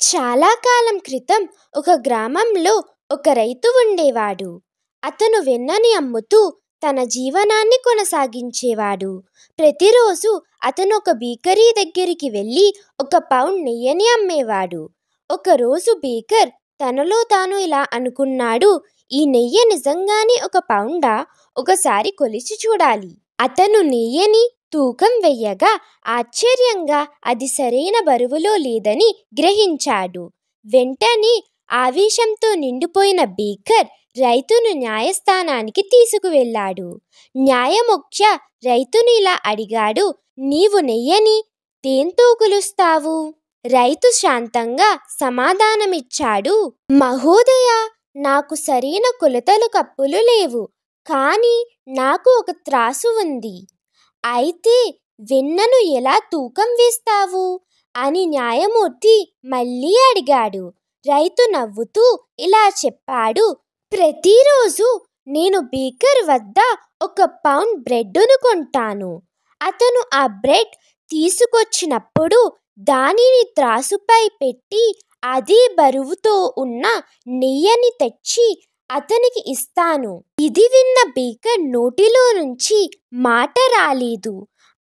చాలా కాలం క్రితం ఒక గ్రామంలో ఒక రైతు ఉండేవాడు. అతను వెన్నని అమ్ముతూ తన జీవనాన్ని కొనసాగించేవాడు. ప్రతిరోజు అతను ఒక బేకరీ దగ్గరికి వెళ్ళి ఒక పౌండ్ నెయ్యిని అమ్మేవాడు. ఒకరోజు బేకర్ తనలో తాను ఇలా అనుకున్నాడు, ఈ నెయ్యి నిజంగానే ఒక పౌండా? ఒకసారి కొలిచి చూడాలి. అతను నెయ్యిని తూకం వెయ్యగా ఆశ్చర్యంగా అది సరైన బరువులో లేదని గ్రహించాడు. వెంటనే ఆవేశంతో నిండిపోయిన బేకర్ రైతును న్యాయస్థానానికి తీసుకువెళ్ళాడు. న్యాయమూర్తి రైతుని ఇలా అడిగాడు, నీవు నెయ్యిని దేంతో కొలుస్తావు? రైతు శాంతంగా సమాధానమిచ్చాడు, మహోదయ, నాకు సరైన కొలతలు కప్పులు లేవు, కానీ నాకు ఒక త్రాసు ఉంది. అయితే వెన్నను ఎలా తూకం వేస్తావు అని న్యాయమూర్తి మళ్ళీ అడిగాడు. రైతు నవ్వుతూ ఇలా చెప్పాడు, ప్రతిరోజు నేను బేకర్ వద్ద ఒక పౌండ్ బ్రెడ్డును కొంటాను. అతను ఆ బ్రెడ్ తీసుకొచ్చినప్పుడు దానిని త్రాసుపై పెట్టి అదే బరువుతో ఉన్న నెయ్యిని తెచ్చి అతనికి ఇస్తాను. ఇది విన్న బేకర్ నోటిలో నుంచి మాట రాలేదు.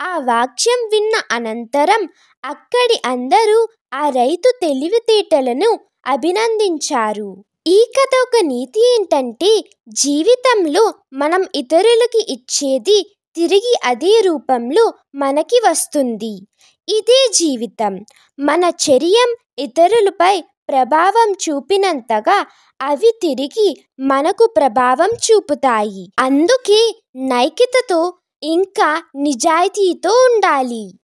ఆ వాక్యం విన్న అనంతరం అక్కడి అందరూ ఆ రైతు తెలివితేటలను అభినందించారు. ఈ కథ ఒక నీతి ఏంటంటే, జీవితంలో మనం ఇతరులకి ఇచ్చేది తిరిగి అదే రూపంలో మనకి వస్తుంది. ఇదే జీవితం. మన చర్య ఇతరులపై ప్రభావం చూపినంతగా అవి తిరిగి మనకు ప్రభావం చూపుతాయి. అందుకే నైతికతతో ఇంకా నిజాయితీతో ఉండాలి.